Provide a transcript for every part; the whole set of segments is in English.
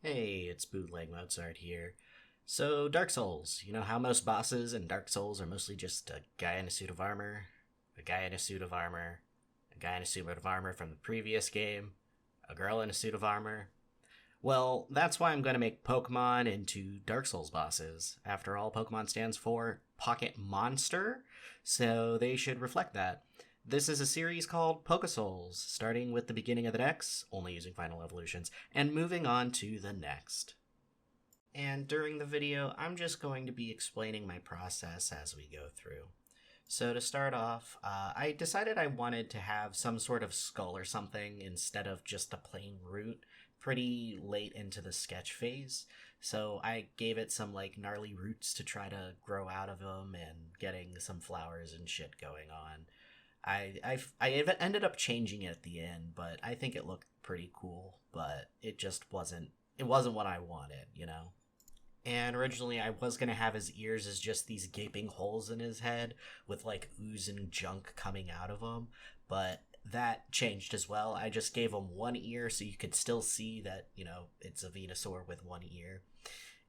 Hey, it's Bootleg Mozart here. So, Dark Souls. You know how most bosses in Dark Souls are mostly just a guy in a suit of armor, a guy in a suit of armor, a guy in a suit of armor from the previous game, a girl in a suit of armor? Well, that's why I'm going to make Pokemon into Dark Souls bosses. After all, Pokemon stands for Pocket Monster, so they should reflect that. This is a series called Pokesouls, starting with the beginning of the decks, only using final evolutions, and moving on to the next. And during the video, I'm just going to be explaining my process as we go through. So to start off, I decided I wanted to have some sort of skull or something instead of just a plain root pretty late into the sketch phase. So I gave it some like gnarly roots to try to grow out of them and getting some flowers and shit going on. I ended up changing it at the end, but I think it looked pretty cool. But it wasn't what I wanted, you know. And originally, I was gonna have his ears as just these gaping holes in his head with like ooze and junk coming out of them, but that changed as well. I just gave him one ear so you could still see that it's a venusaur with one ear.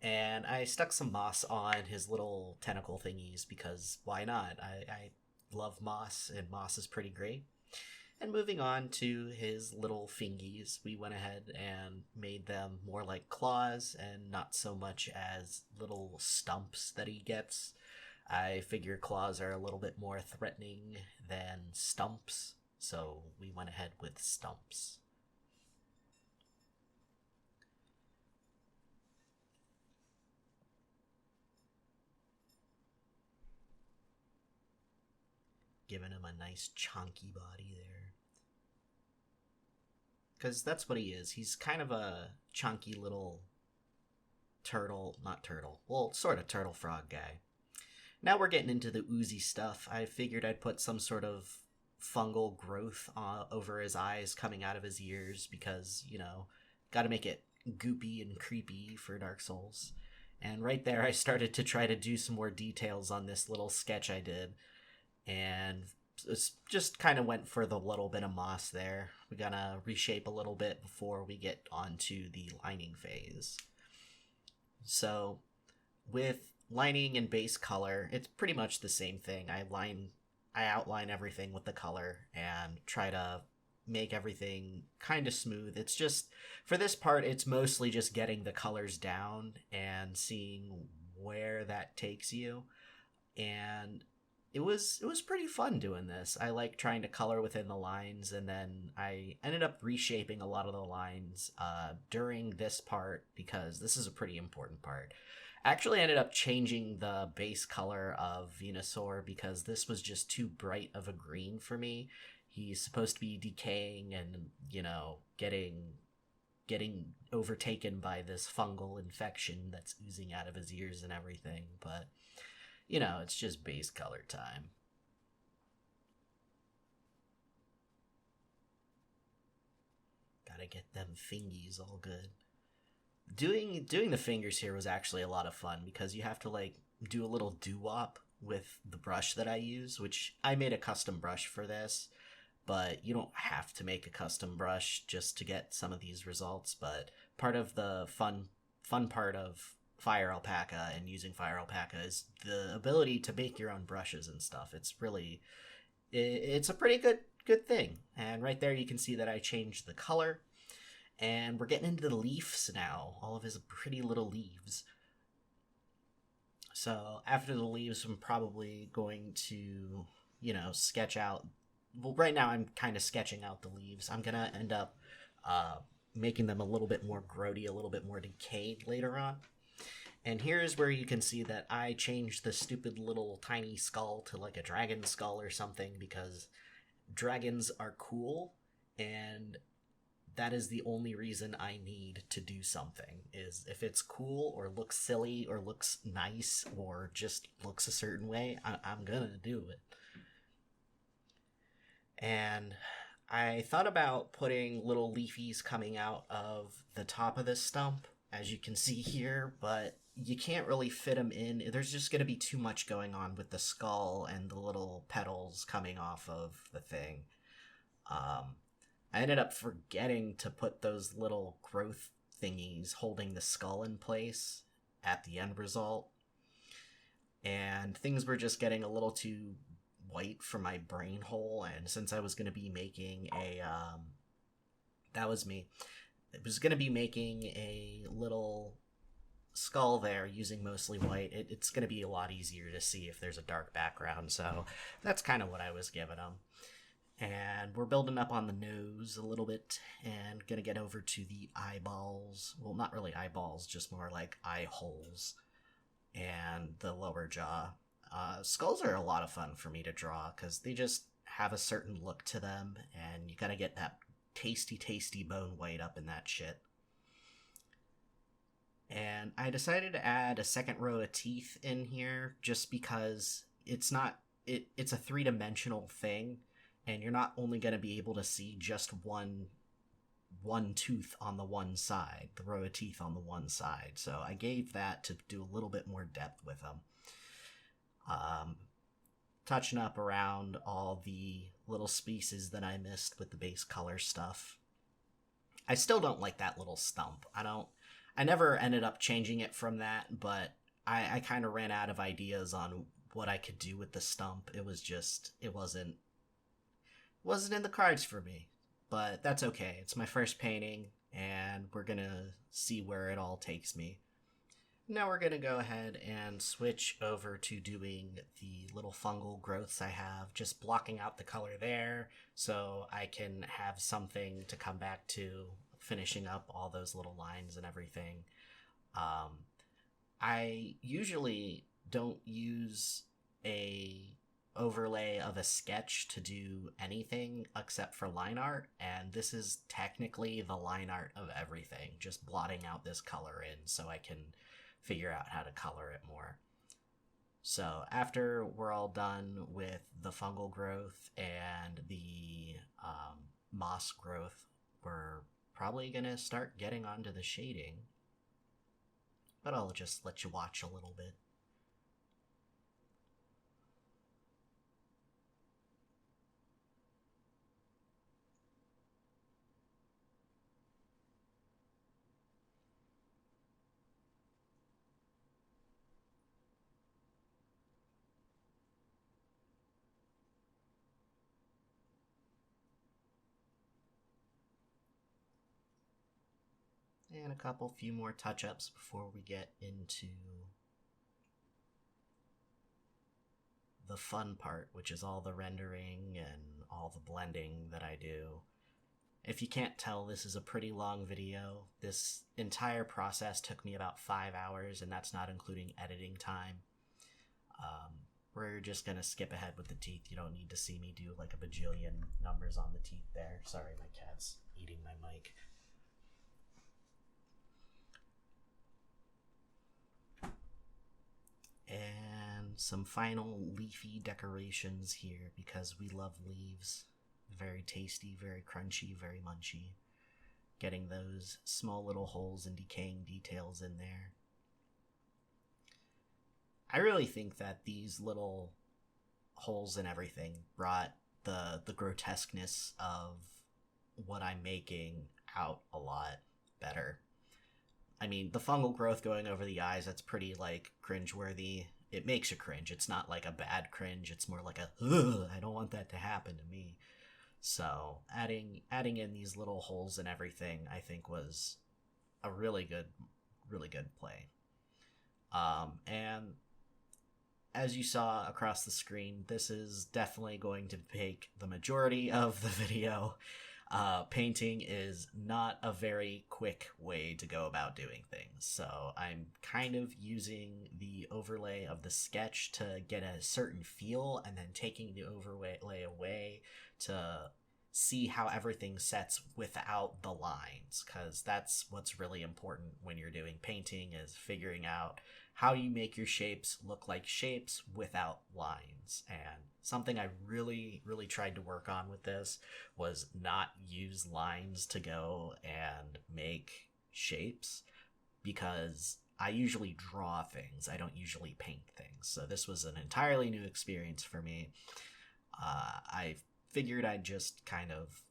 And I stuck some moss on his little tentacle thingies because why not? I love moss, and moss is pretty great. And moving on to his little fingies, we went ahead and made them more like claws and not so much as little stumps that he gets. I figure claws are a little bit more threatening than stumps, so we went ahead with stumps. Giving him a nice chunky body there. Because that's what he is. He's kind of a chunky little turtle, not turtle, well, sort of turtle frog guy. Now we're getting into the oozy stuff. I figured I'd put some sort of fungal growth over his eyes coming out of his ears because, gotta make it goopy and creepy for Dark Souls. And right there, I started to try to do some more details on this little sketch I did. And it's just kind of went for the little bit of moss there. We gotta reshape a little bit before we get onto the lining phase. So with lining and base color, it's pretty much the same thing. I outline everything with the color and try to make everything kind of smooth. It's just for this part it's mostly just getting the colors down and seeing where that takes you. And it was pretty fun doing this. I like trying to color within the lines, and then I ended up reshaping a lot of the lines during this part because this is a pretty important part. I actually ended up changing the base color of Venusaur because this was just too bright of a green for me. He's supposed to be decaying and, getting overtaken by this fungal infection that's oozing out of his ears and everything, but it's just base color time. Gotta get them fingies all good. Doing the fingers here was actually a lot of fun because you have to like do a little doo-wop with the brush that I use, which I made a custom brush for this, but you don't have to make a custom brush just to get some of these results. But part of the fun part of Fire Alpaca and using Fire Alpaca is the ability to make your own brushes and stuff. It's a pretty good thing. And right there you can see that I changed the color, and we're getting into the leaves now, all of his pretty little leaves. So after the leaves, I'm probably going to, sketch out. Well, right now I'm kind of sketching out the leaves. I'm gonna end up making them a little bit more grody, a little bit more decayed later on. And here's where you can see that I changed the stupid little tiny skull to like a dragon skull or something because dragons are cool, and that is the only reason I need to do something, is if it's cool or looks silly or looks nice or just looks a certain way, I'm gonna do it. And I thought about putting little leafies coming out of the top of this stump, as you can see here, but you can't really fit them in. There's just going to be too much going on with the skull and the little petals coming off of the thing. I ended up forgetting to put those little growth thingies holding the skull in place at the end result. And things were just getting a little too white for my brain hole, and since I was going to be making a that was me. It was going to be making a little skull there using mostly white. It's going to be a lot easier to see if there's a dark background, so that's kind of what I was giving them. And we're building up on the nose a little bit and going to get over to the eyeballs. Well, not really eyeballs, just more like eye holes and the lower jaw. Skulls are a lot of fun for me to draw because they just have a certain look to them, and you gotta get that tasty bone white up in that shit. And I decided to add a second row of teeth in here just because it's a three-dimensional thing, and you're not only going to be able to see just one tooth on the one side, the row of teeth on the one side. So I gave that to do a little bit more depth with them. Touching up around all the little species that I missed with the base color stuff. I still don't like that little stump. I never ended up changing it from that, but I kind of ran out of ideas on what I could do with the stump. It wasn't in the cards for me, but that's okay. It's my first painting, and we're gonna see where it all takes me. Now we're going to go ahead and switch over to doing the little fungal growths I have, just blocking out the color there so I can have something to come back to, finishing up all those little lines and everything. I usually don't use a overlay of a sketch to do anything except for line art, and this is technically the line art of everything, just blotting out this color in so I can figure out how to color it more. So after we're all done with the fungal growth and the moss growth, we're probably gonna start getting onto the shading, but I'll just let you watch a little bit. And a few more touch-ups before we get into the fun part, which is all the rendering and all the blending that I do. If you can't tell, this is a pretty long video. This entire process took me about 5 hours, and that's not including editing time. We're just gonna skip ahead with the teeth. You don't need to see me do like a bajillion numbers on the teeth there. Sorry, my cat's eating my mic. And some final leafy decorations here because we love leaves. Very tasty, very crunchy, very munchy. Getting those small little holes and decaying details in there. I really think that these little holes and everything brought the grotesqueness of what I'm making out a lot better. I mean, the fungal growth going over the eyes, that's pretty, like, cringeworthy. It makes you cringe. It's not like a bad cringe. It's more like a, ugh, I don't want that to happen to me. So adding in these little holes and everything, I think was a really good play. And as you saw across the screen, this is definitely going to take the majority of the video. Painting is not a very quick way to go about doing things, so I'm kind of using the overlay of the sketch to get a certain feel, and then taking the overlay away to see how everything sets without the lines, because that's what's really important when you're doing painting, is figuring out how you make your shapes look like shapes without lines. And something I really tried to work on with this was not use lines to go and make shapes, because I usually draw things, I don't usually paint things. So this was an entirely new experience for me. I figured I'd just kind of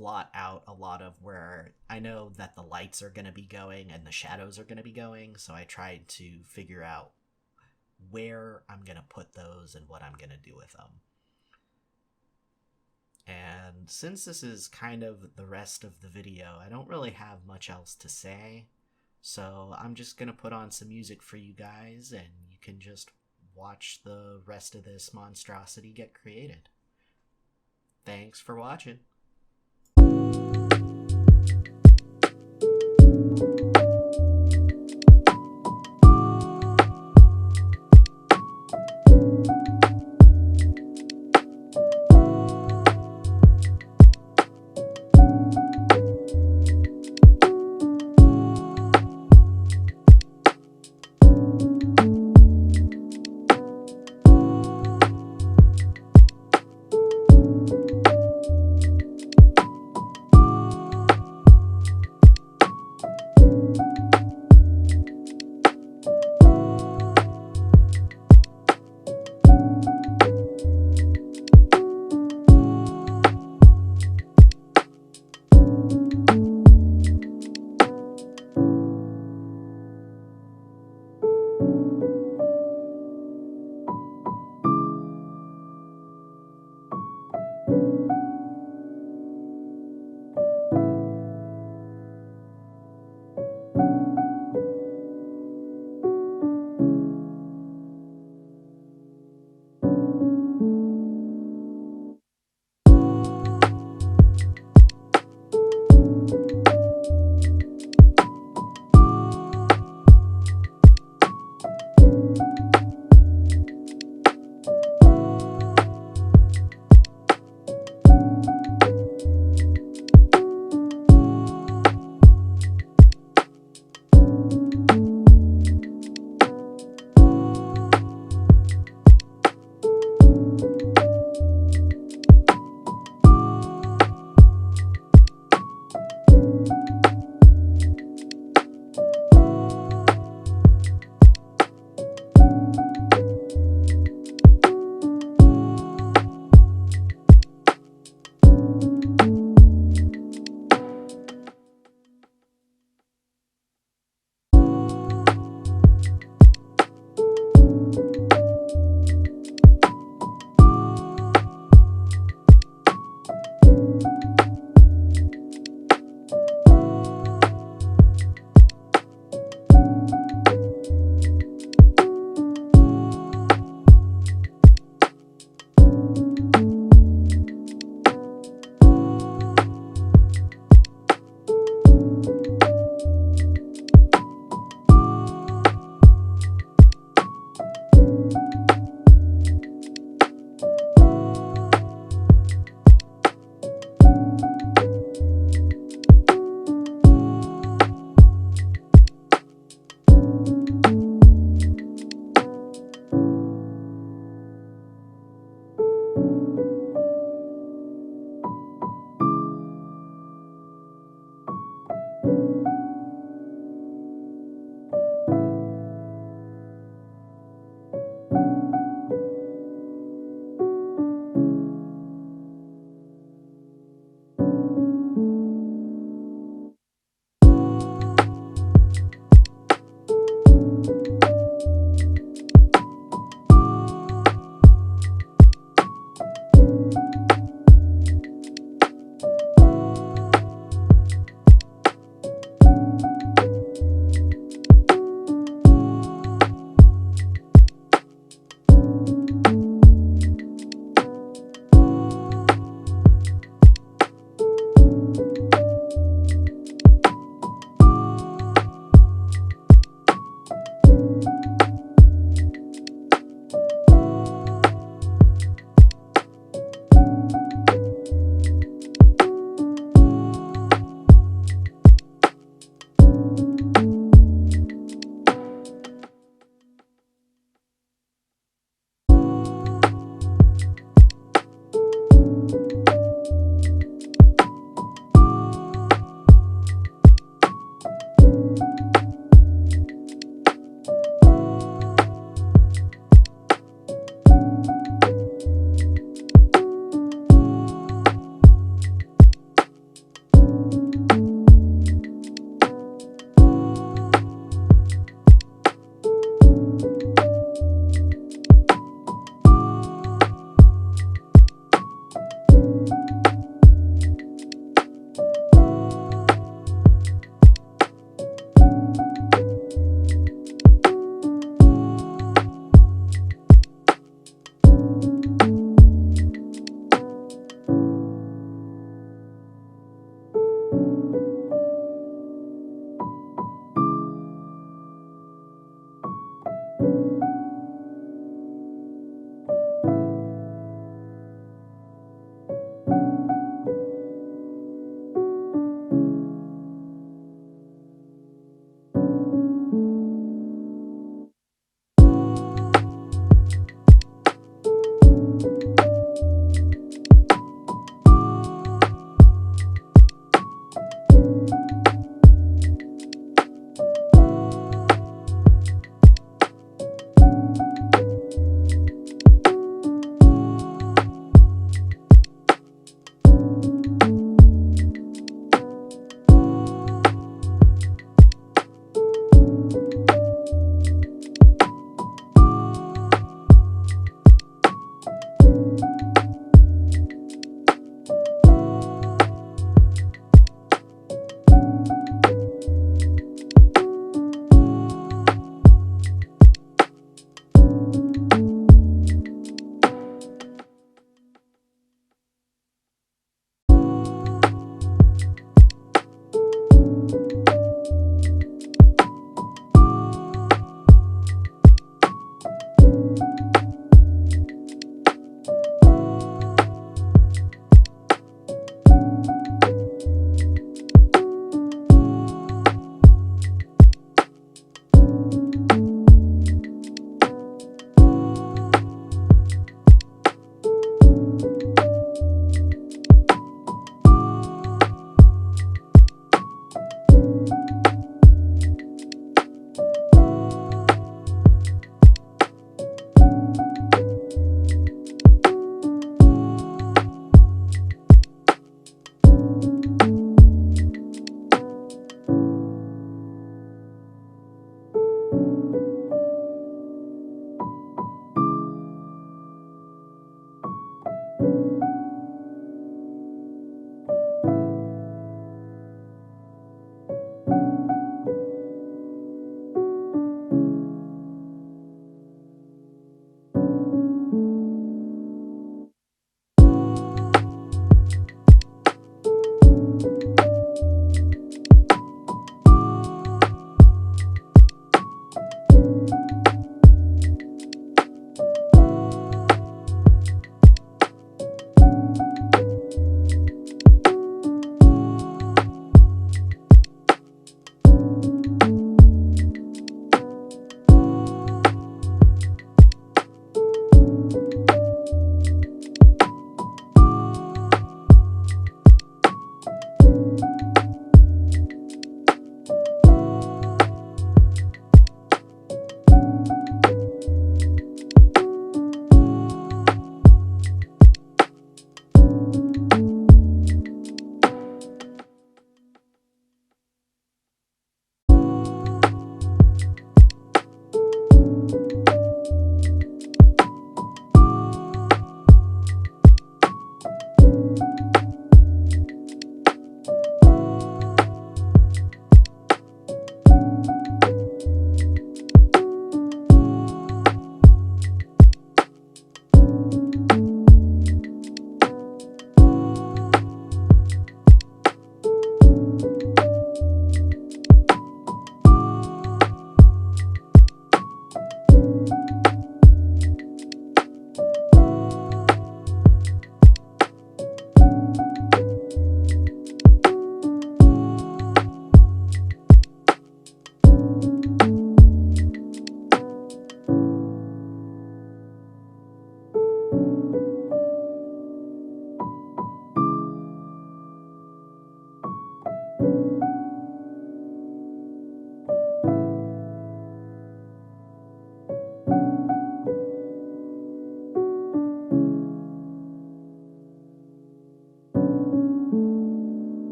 blot out a lot of where I know that the lights are going to be going and the shadows are going to be going, so I tried to figure out where I'm going to put those and what I'm going to do with them. And since this is kind of the rest of the video, I don't really have much else to say, so I'm just going to put on some music for you guys, and you can just watch the rest of this monstrosity get created. Thanks for watching.